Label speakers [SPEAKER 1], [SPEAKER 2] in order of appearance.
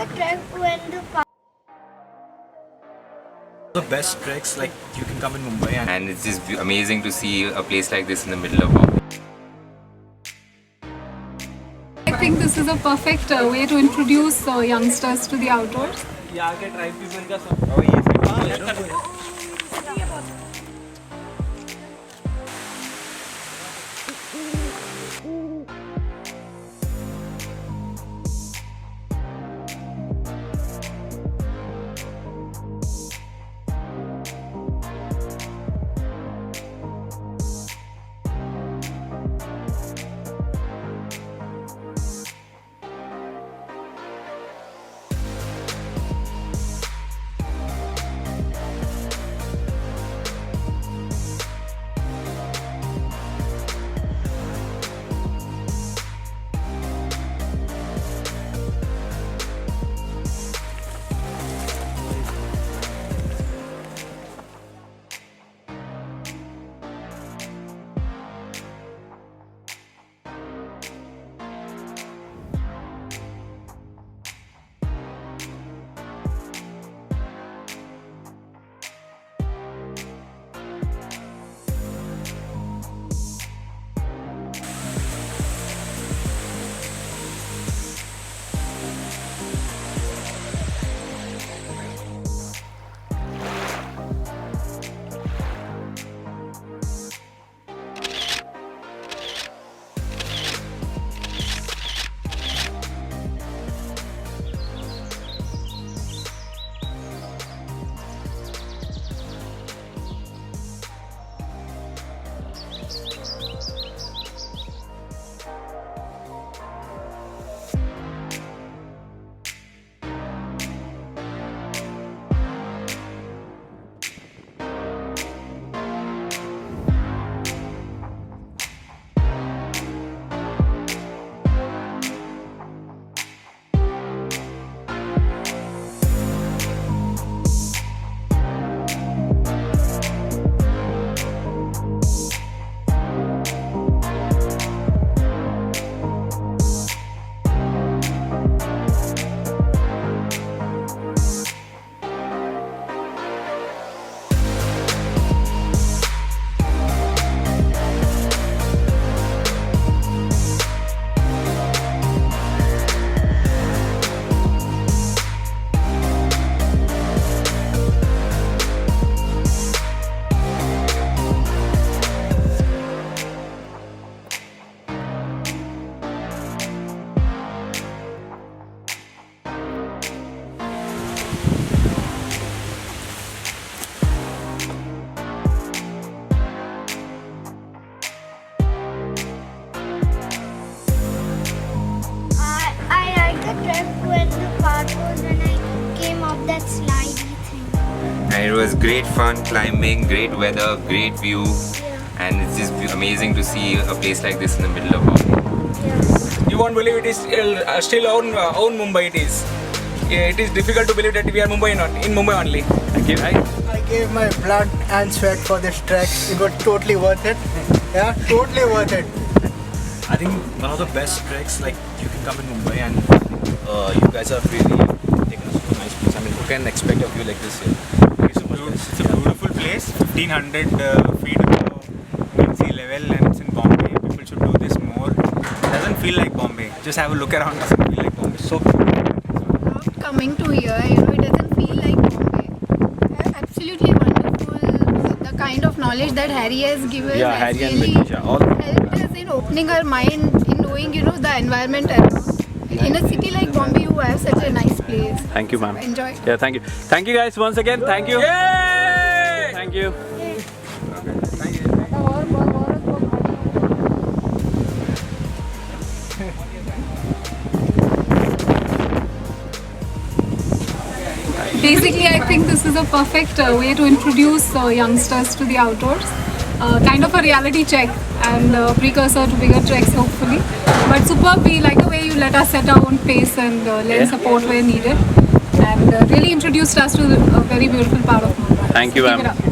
[SPEAKER 1] a trek when
[SPEAKER 2] the best treks, like you can come in Mumbai
[SPEAKER 3] and it's just amazing to see a place like this in the middle of Bombay.
[SPEAKER 4] I think this is a perfect way to introduce youngsters to the outdoors.
[SPEAKER 3] And it was great fun climbing, great weather, great view, and it's just amazing to see a place like this in the middle of Bombay.
[SPEAKER 5] You won't believe it is still own Mumbai. It is. It is difficult to believe that we are Mumbai not in Mumbai only.
[SPEAKER 3] Thank you.
[SPEAKER 6] I gave my blood and sweat for this trek. It was totally worth it. Yeah, totally worth it.
[SPEAKER 2] I think one of the best treks, like you can come in Mumbai and you guys have really taken us to a nice place. I mean, who can expect a view like this here? Thank you so much, guys.
[SPEAKER 7] It's a beautiful place, 1500 feet above sea level, and it's in Bombay. People should do this more. It doesn't feel like Bombay. Just have a look around, it doesn't feel like Bombay. So
[SPEAKER 4] Coming to here, it doesn't feel like Bombay. Absolutely wonderful. The kind of knowledge that Harry has given has
[SPEAKER 2] Harry and
[SPEAKER 4] really
[SPEAKER 2] Manisha, all
[SPEAKER 4] helped us in opening our mind, in knowing, the environment around. In a city like Bombay, you have such a nice place.
[SPEAKER 8] Thank you, ma'am.
[SPEAKER 4] Enjoy.
[SPEAKER 8] Yeah, thank you. Thank you guys once again. Thank you.
[SPEAKER 5] Yay!
[SPEAKER 8] Thank you.
[SPEAKER 4] Basically, I think this is a perfect way to introduce youngsters to the outdoors. Kind of a reality check and precursor to bigger treks, hopefully. But superb, we like the way you let us set our own pace and lend support where needed. And really introduced us to a very beautiful part of Mumbai.
[SPEAKER 8] Thank you,
[SPEAKER 4] Keep it
[SPEAKER 8] ma'am.
[SPEAKER 4] up.